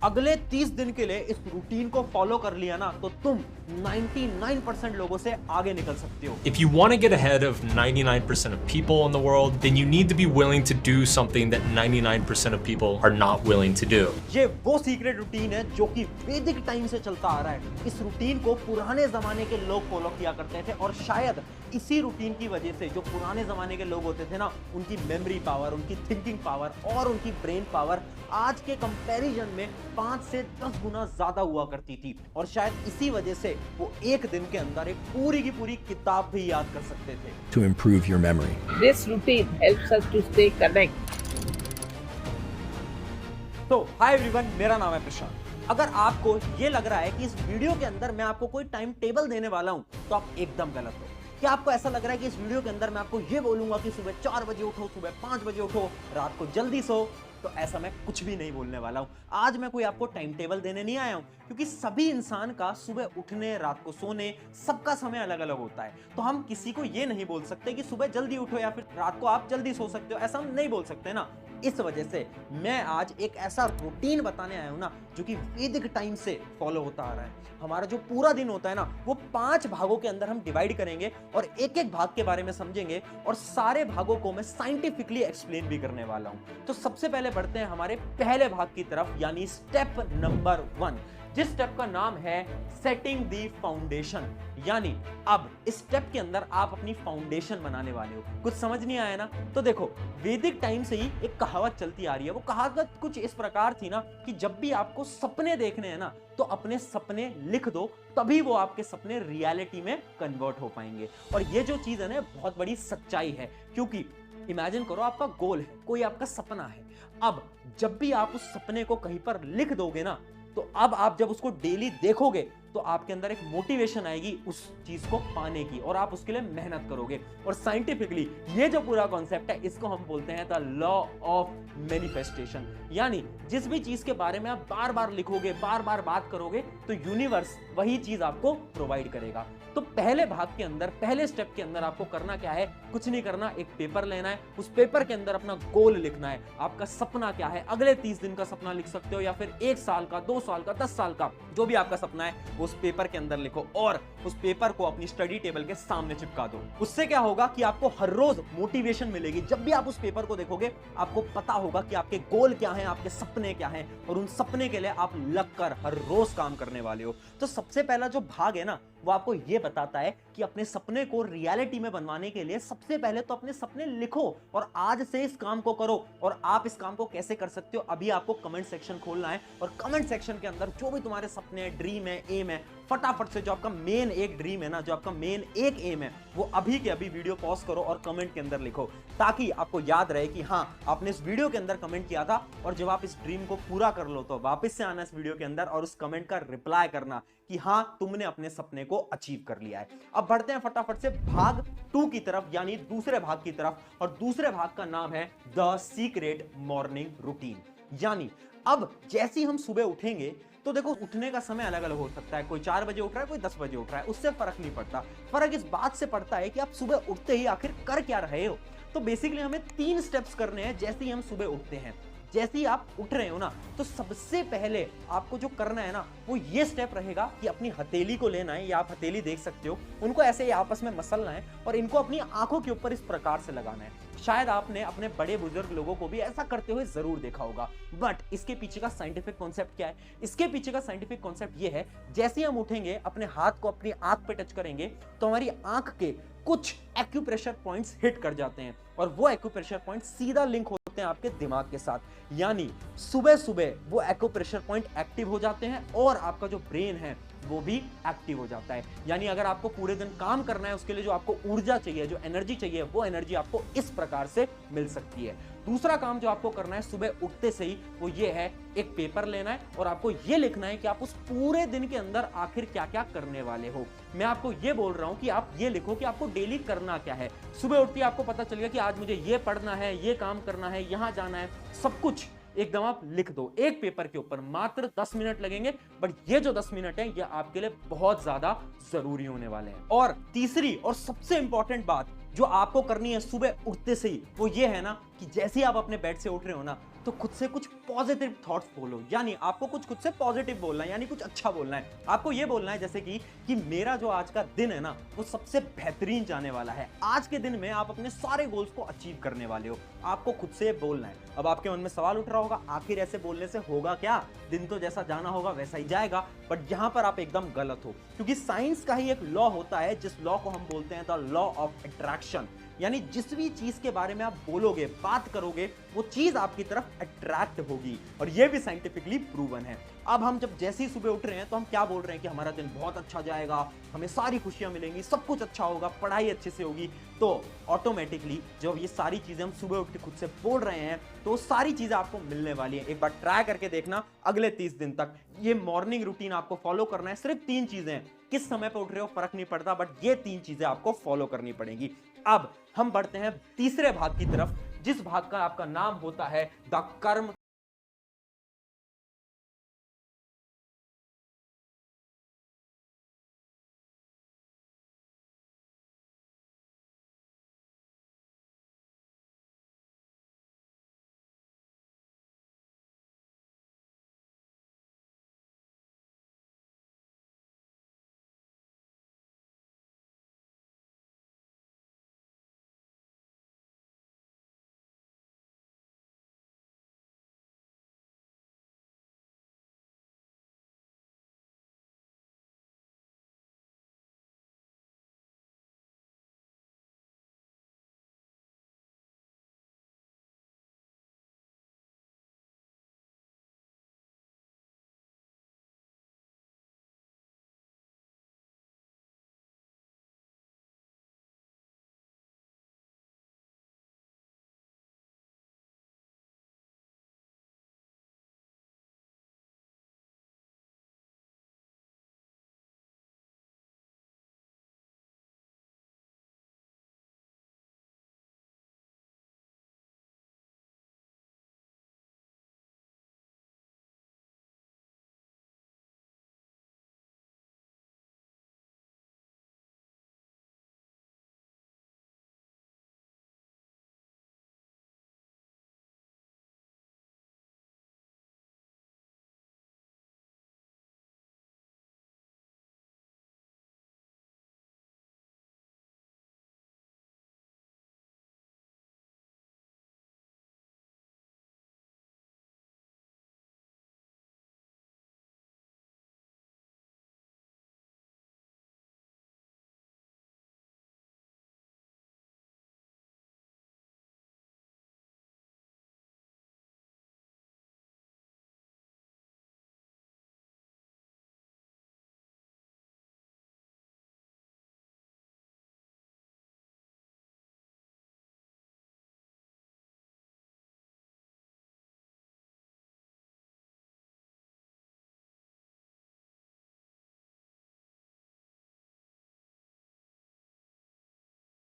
अगले 30 दिन के लिए इस रूटीन को फॉलो कर लिया ना तो तुम 99% लोगों से आगे निकल सकते हो। If you want to get ahead of 99% of people in the world, then you need to be willing to do something that 99% of people are not willing to do. ये वो सीक्रेट रूटीन है जो कि वैदिक time से चलता आ रहा है। इस रूटीन को पुराने जमाने के लोग फॉलो किया करते थे और शायद इसी रूटीन की वजह से जो पुराने जमाने के लोग होते थे ना, उनकी मेमोरी पावर, उनकी थिंकिंग पावर और उनकी ब्रेन पावर आज के कंपैरिजन में 5 से 10 गुना ज्यादा हुआ करती थी। और शायद इसी वजह से वो एक दिन के अंदर एक पूरी की पूरी किताब भी याद कर सकते थे। To improve your memory. This routine helps us to stay connected. तो हाय एवरीवन, मेरा नाम है प्रशांत। अगर आपको ये लग रहा है कि इस वीडियो के अंदर मैं आपको कोई टाइम टेबल देने वाला हूं तो आप एकदम गलत हो। क्या आपको ऐसा लग रहा है कि इस वीडियो के अंदर मैं आपको ये बोलूंगा कि सुबह 4 बजे उठो, सुबह 5 बजे उठो, रात को जल्दी सो? तो ऐसा मैं कुछ भी नहीं बोलने वाला हूं। आज मैं कोई आपको टाइम टेबल देने नहीं आया हूं, क्योंकि सभी इंसान का सुबह उठने, रात को सोने, सबका समय अलग अलग होता है। तो हम किसी को ये नहीं बोल सकते कि सुबह जल्दी उठो या फिर रात को आप जल्दी सो सकते हो, ऐसा हम नहीं बोल सकते ना। इस वजह से मैं आज एक ऐसा रूटीन बताने आया हूं ना जो कि वैदिक टाइम से फॉलो होता आ रहा है। हमारा जो पूरा दिन होता है ना, वो 5 भागों के अंदर हम डिवाइड करेंगे और एक एक भाग के बारे में समझेंगे और सारे भागों को मैं साइंटिफिकली एक्सप्लेन भी करने वाला हूं। तो सबसे पहले बढ़ते हैं हमारे पहले भाग की तरफ, यानी स्टेप नंबर 1, जिस स्टेप का नाम है सेटिंग दी फाउंडेशन। यानी अब इस स्टेप के अंदर आप अपनी फाउंडेशन बनाने वाले हो। कुछ समझ नहीं आया ना? तो देखो, वैदिक टाइम से ही एक कहावत चलती आ रही है। वो कहावत कुछ इस प्रकार थी ना कि जब भी आपको सपने देखने हैं ना तो अपने सपने लिख दो, तभी वो आपके सपने रियलिटी में कन्वर्ट हो पाएंगे। और ये जो चीज है ना, बहुत बड़ी सच्चाई है, क्योंकि इमेजिन करो आपका गोल है, कोई आपका सपना है। अब जब भी आप उस सपने को कहीं पर लिख दोगे ना, तो अब आप जब उसको डेली देखोगे तो आपके अंदर एक मोटिवेशन आएगी उस चीज को पाने की और आप उसके लिए मेहनत करोगे। और साइंटिफिकली ये जो पूरा कॉन्सेप्ट है, इसको हम बोलते हैं द लॉ ऑफ मैनिफेस्टेशन। यानी जिस भी चीज के बारे में आप बार बार लिखोगे, बार बार बात करोगे, तो यूनिवर्स वही चीज आपको प्रोवाइड करेगा। तो पहले भाग के अंदर, पहले स्टेप के अंदर आपको करना क्या है? कुछ नहीं करना, एक पेपर लेना है, उस पेपर के अंदर अपना गोल लिखना है। आपका सपना क्या है? अगले 30 दिन का सपना लिख सकते हो या फिर 1 साल का, 2 साल का, 10 साल का, जो भी आपका सपना है उस पेपर के अंदर लिखो और उस पेपर को अपनी स्टडी टेबल के सामने चिपका दो। उससे क्या होगा कि आपको हर रोज मोटिवेशन मिलेगी। जब भी आप उस पेपर को देखोगे, आपको पता होगा कि आपके गोल क्या हैं, आपके सपने क्या हैं, और उन सपने के लिए आप लगकर हर रोज काम करने वाले हो। तो सबसे पहला जो भाग है ना, वो आपको ये बताता है कि अपने सपने को रियलिटी में बनवाने के लिए सबसे पहले तो अपने सपने लिखो और आज से इस काम को करो। और आप इस काम को कैसे कर सकते हो, अभी आपको कमेंट सेक्शन खोलना है और कमेंट सेक्शन के अंदर जो भी तुम्हारे सपने हैं, ड्रीम है, एम है, फटाफट से जो आपका मेन एक ड्रीम है ना, जो आपका मेन एक एम है, वो अभी के अभी वीडियो पॉज करो और कमेंट के अंदर लिखो, ताकि आपको याद रहे कि हाँ, आपने इस वीडियो के अंदर कमेंट किया था। और जब आप इस ड्रीम को पूरा कर लो तो वापस से आना इस वीडियो के अंदर और उस कमेंट का रिप्लाई करना कि हाँ, तुमने अपने सपने को अचीव कर लिया है। अब बढ़ते हैं फटाफट से भाग 2 की तरफ, यानी दूसरे भाग की तरफ। और दूसरे भाग का नाम है द सीक्रेट मॉर्निंग रूटीन। यानी अब जैसे ही हम सुबह उठेंगे, तो देखो, उठने का समय अलग अलग हो सकता है। कोई 4 बजे उठ रहा है, कोई 10 बजे उठ रहा है, उससे फर्क नहीं पड़ता। फर्क इस बात से पड़ता है कि आप सुबह उठते ही आखिर कर क्या रहे हो। तो बेसिकली हमें 3 स्टेप्स करने हैं जैसे ही हम सुबह उठते हैं। जैसे ही आप उठ रहे हो ना, तो सबसे पहले आपको जो करना है ना, वो ये स्टेप रहेगा कि अपनी हथेली को लेना है, या आप हथेली देख सकते हो, उनको ऐसे ही आपस में मसलना है और इनको अपनी आंखों के ऊपर इस प्रकार से लगाना है। शायद आपने अपने बड़े बुजुर्ग लोगों को भी ऐसा करते हुए जरूर देखा होगा। बट इसके पीछे का साइंटिफिक कॉन्सेप्ट क्या है? इसके पीछे का साइंटिफिक कॉन्सेप्ट ये है, जैसे ही हम उठेंगे, अपने हाथ को अपनी आंख पे टच करेंगे, तो हमारी आंख के कुछ एक्यूप्रेशर पॉइंट्स हिट कर जाते हैं और वो एक्यूप्रेशर पॉइंट सीधा लिंक होते हैं आपके दिमाग के साथ। यानी सुबह सुबह वो एक्यूप्रेशर पॉइंट एक्टिव हो जाते हैं और आपका जो ब्रेन है वो भी एक्टिव हो जाता है। यानी अगर आपको पूरे दिन काम करना है, उसके लिए जो आपको ऊर्जा चाहिए, जो एनर्जी चाहिए, वो एनर्जी आपको इस प्रकार से मिल सकती है। दूसरा काम जो आपको करना है सुबह उठते से ही, वो ये है, एक पेपर लेना है और आपको ये लिखना है कि आप उस पूरे दिन के अंदर आखिर क्या क्या करने वाले हो। मैं आपको ये बोल रहा हूं कि आप ये लिखो कि आपको डेली करना क्या है। सुबह उठते ही आपको पता चलेगा कि आज मुझे ये पढ़ना है, ये काम करना है, यहां जाना है, सब कुछ एकदम आप लिख दो एक पेपर के ऊपर। मात्र 10 मिनट लगेंगे, बट ये जो 10 मिनट है, ये आपके लिए बहुत ज्यादा जरूरी होने वाले हैं। और तीसरी और सबसे इंपॉर्टेंट बात जो आपको करनी है सुबह उठते से ही, वो ये है ना कि जैसे ही आप अपने बेड से उठ रहे हो ना, तो खुद से कुछ पॉजिटिव थॉट्स बोलो, यानी आपको कुछ खुद से पॉजिटिव बोलना है, यानी कुछ अच्छा बोलना है। आपको ये बोलना है जैसे कि मेरा जो आज का दिन है ना वो सबसे बेहतरीन जाने वाला है। आज के दिन में आप अपने सारे गोल्स को अचीव करने वाले हो, आपको खुद से बोलना है। अब आपके मन में सवाल उठ रहा होगा, आखिर ऐसे बोलने से होगा क्या? दिन तो जैसा जाना होगा वैसा ही जाएगा। बट यहां पर आप एकदम गलत हो, क्योंकि साइंस का ही एक लॉ होता है जिस लॉ को हम बोलते हैं द लॉ ऑफ अट्रैक्शन। यानी जिस भी चीज के बारे में आप बोलोगे, बात करोगे, वो चीज आपकी तरफ अट्रैक्ट होगी, और ये भी साइंटिफिकली प्रूवन है। अब हम जब जैसे ही सुबह उठ रहे हैं तो हम क्या बोल रहे हैं कि हमारा दिन बहुत अच्छा जाएगा, हमें सारी खुशियां मिलेंगी, सब कुछ अच्छा होगा, पढ़ाई अच्छे से होगी। तो ऑटोमेटिकली जब ये सारी चीजें हम सुबह उठ के खुद से बोल रहे हैं तो सारी चीजें आपको मिलने वाली है। एक बार ट्राई करके देखना, अगले 30 दिन तक ये मॉर्निंग रूटीन आपको फॉलो करना है। सिर्फ 3 चीजें, किस समय पे उठ रहे हो फर्क नहीं पड़ता, बट ये 3 चीजें आपको फॉलो करनी पड़ेंगी। अब हम बढ़ते हैं तीसरे भाग की तरफ, जिस भाग का आपका नाम होता है द कर्म।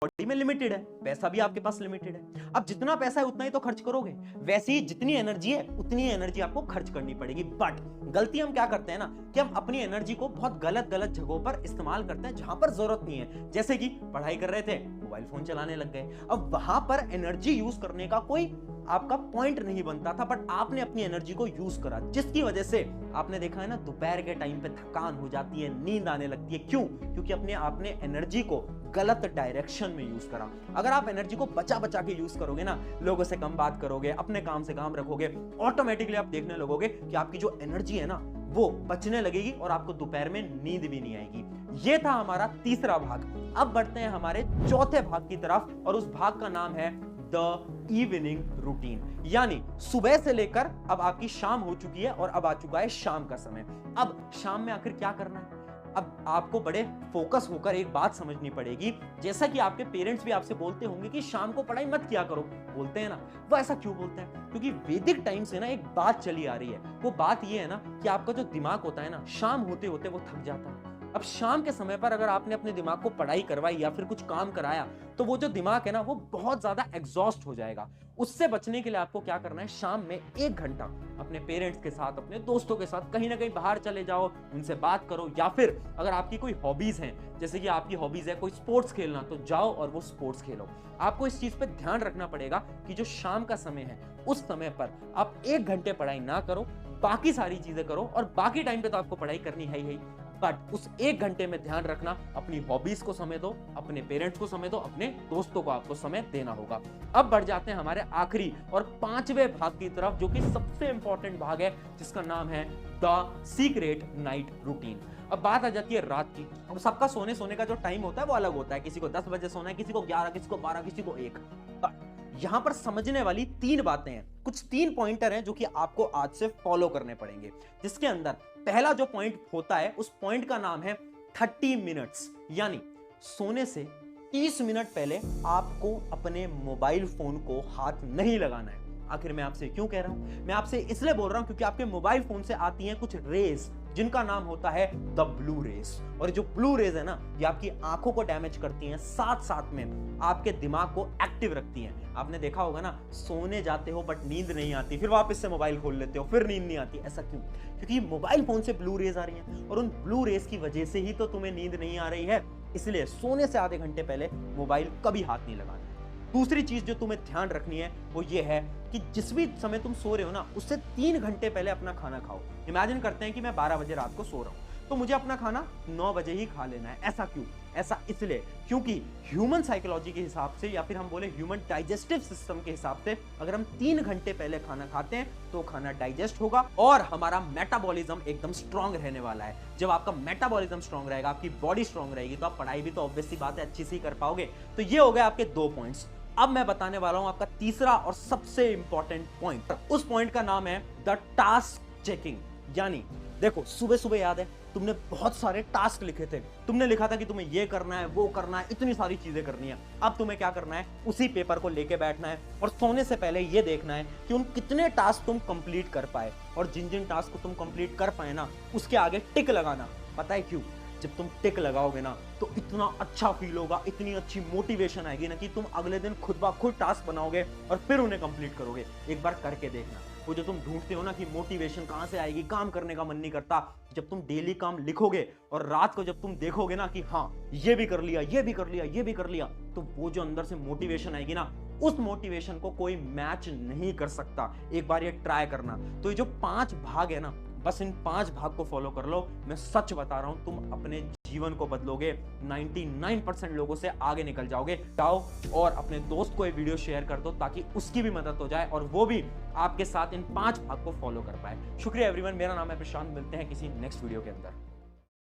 बॉडी में लिमिटेड है, पैसा भी आपके पास लिमिटेड है। अब जितना पैसा है उतना ही तो खर्च करोगे, वैसे ही जितनी एनर्जी है उतनी एनर्जी आपको खर्च करनी पड़ेगी। बट गलती हम क्या करते हैं ना कि हम अपनी एनर्जी को बहुत गलत गलत जगहों पर इस्तेमाल करते हैं जहां पर जरूरत नहीं है। जैसे कि पढ़ाई कर रहे थे, मोबाइल फोन चलाने लग गए। अब वहां पर एनर्जी यूज करने का कोई आपका पॉइंट नहीं बनता था, बट आपने अपनी एनर्जी को यूज करा, जिसकी वजह से आपने देखा है ना दोपहर के टाइम पे थकान हो जाती है, नींद आने लगती है। क्यों? क्योंकि आपने एनर्जी को गलत डायरेक्शन में यूज करा। अगर आप एनर्जी को बचा बचा के यूज करोगे ना, लोगों से कम बात करोगे, अपने काम से काम रखोगे, ऑटोमेटिकली आप देखने लगोगे कि आपकी जो एनर्जी है ना वो बचने लगेगी और आपको दोपहर में नींद भी नहीं आएगी। ये था हमारा तीसरा भाग। अब बढ़ते हैं हमारे चौथे भाग की तरफ, और उस भाग का नाम है द इवनिंग रूटीन। यानी सुबह से लेकर अब आपकी शाम हो चुकी है और अब आ चुका है शाम का समय। अब शाम में आखिर क्या करना है? अब आपको बड़े फोकस होकर एक बात समझनी पड़ेगी। जैसा कि आपके पेरेंट्स भी आपसे बोलते होंगे कि शाम को पढ़ाई मत किया करो, बोलते हैं ना, वो ऐसा क्यों बोलते हैं? क्योंकि वैदिक टाइम से ना एक बात चली आ रही है। वो बात ये है ना कि आपका जो दिमाग होता है ना, शाम होते होते वो थक जाता है। अब शाम के समय पर अगर आपने अपने दिमाग को पढ़ाई करवाई या फिर कुछ काम कराया, तो वो जो दिमाग है ना, वो बहुत ज्यादा एग्जॉस्ट हो जाएगा। उससे बचने के लिए आपको क्या करना है, शाम में 1 घंटा अपने पेरेंट्स के साथ, अपने दोस्तों के साथ कहीं ना कहीं बाहर चले जाओ, उनसे बात करो, या फिर अगर आपकी कोई हॉबीज हैं, जैसे कि आपकी हॉबीज है कोई स्पोर्ट्स खेलना, तो जाओ और वो स्पोर्ट्स खेलो। आपको इस चीज पे ध्यान रखना पड़ेगा कि जो शाम का समय है, उस समय पर आप 1 घंटे पढ़ाई ना करो, बाकी सारी चीजें करो। और बाकी टाइम पे तो आपको पढ़ाई करनी है ही, बट उस 1 घंटे में ध्यान रखना, अपनी हॉबीज को समय दो, अपने पेरेंट्स को समय दो, अपने दोस्तों को आपको समय देना होगा। अब बढ़ जाते हैं हमारे आखिरी और 5वें भाग की तरफ, जो कि सबसे इंपॉर्टेंट भाग है, जिसका नाम है द सीक्रेट नाइट रूटीन। अब बात आ जाती है रात की। अब सबका सोने का जो टाइम होता है वो अलग होता है, किसी को 10 बजे सोना है, किसी को 11, किसी को 12, किसी को 1। यहां पर समझने वाली 3 बातें हैं, कुछ 3 पॉइंटर हैं जो कि आपको आज से फॉलो करने पड़ेंगे, जिसके अंदर पहला जो पॉइंट होता है, उस पॉइंट का नाम है 30 मिनट्स। यानी सोने से 30 मिनट पहले आपको अपने मोबाइल फोन को हाथ नहीं लगाना है। आखिर मैं आपसे क्यों कह रहा हूं? मैं आपसे इसलिए बोल रहा हूं क्योंकि आपके मोबाइल फोन से आती हैं कुछ रेज, जिनका नाम होता है द ब्लू रेज। और जो ब्लू रेज है ना, ये आपकी आंखों को डैमेज करती हैं, साथ साथ में आपके दिमाग को एक्टिव रखती हैं। आपने देखा होगा ना, सोने जाते हो बट नींद नहीं आती, फिर वापस से मोबाइल खोल लेते हो, फिर नींद नहीं आती। ऐसा क्यों? क्योंकि मोबाइल फोन से ब्लू रेज आ रही हैं, और उन ब्लू रेज की वजह से ही तो तुम्हें नींद नहीं आ रही है। इसलिए सोने से आधे घंटे पहले मोबाइल कभी हाथ नहीं लगाना। दूसरी चीज जो तुम्हें ध्यान रखनी है वो ये है कि जिस भी समय तुम सो रहे हो ना, उससे 3 घंटे पहले अपना खाना खाओ। इमेजिन करते हैं कि मैं 12 बजे रात को सो रहा हूं, तो मुझे अपना खाना 9 बजे ही खा लेना है। ऐसा क्यों? ऐसा इसलिए क्योंकि ह्यूमन साइकोलॉजी के हिसाब से, या फिर हम बोले ह्यूमन डाइजेस्टिव सिस्टम के हिसाब से, अगर हम 3 घंटे पहले खाना खाते हैं तो खाना डाइजेस्ट होगा और हमारा मेटाबॉलिज्म एकदम स्ट्रांग रहने वाला है। जब आपका मेटाबॉलिज्म स्ट्रांग रहेगा, आपकी बॉडी स्ट्रांग रहेगी, तो आप पढ़ाई भी तो ऑब्वियस सी बात है अच्छी सी कर पाओगे। तो ये हो गए आपके 2 पॉइंट्स। अब मैं बताने वाला हूं आपका तीसरा और सबसे इंपॉर्टेंट पॉइंट। उस पॉइंट का नाम है द टास्क चेकिंग। यानी देखो, सुबह सुबह याद है तुमने बहुत सारे टास्क लिखे थे, तुमने लिखा था कि तुम्हें ये करना है, वो करना है, इतनी सारी चीजें करनी है। अब तुम्हें क्या करना है, उसी पेपर को लेके बैठना है और सोने से पहले ये देखना है कि उन कितने टास्क तुम कंप्लीट कर पाए, और जिन जिन टास्क को तुम कंप्लीट कर पाए ना, उसके आगे टिक लगाना। पता है क्यों? जब तुम टिक लगाओगे ना, तो इतना अच्छा फील होगा, इतनी अच्छी मोटिवेशन आएगी ना, कि तुम अगले दिन खुद ब खुद टास्क बनाओगे और फिर उन्हें कंप्लीट करोगे। एक बार करके देखना। वो जो तुम ढूंढते हो ना कि मोटिवेशन कहां से आएगी, काम करने का मन नहीं करता, जब तुम डेली काम लिखोगे और रात को जब तुम देखोगे ना कि हाँ ये भी कर लिया, ये भी कर लिया, ये भी कर लिया, तो वो जो अंदर से मोटिवेशन आएगी ना, उस मोटिवेशन को कोई मैच नहीं कर सकता। एक बार ये ट्राई करना। तो ये जो 5 भाग है ना, बस इन 5 भाग को फॉलो कर लो। मैं सच बता रहा हूं, तुम अपने जीवन को बदलोगे, 99% लोगों से आगे निकल जाओगे। जाओ और अपने दोस्त को ये वीडियो शेयर कर दो, ताकि उसकी भी मदद हो जाए और वो भी आपके साथ इन 5 भाग को फॉलो कर पाए। शुक्रिया एवरीवन, मेरा नाम है प्रशांत। मिलते हैं किसी नेक्स्ट वीडियो के अंदर।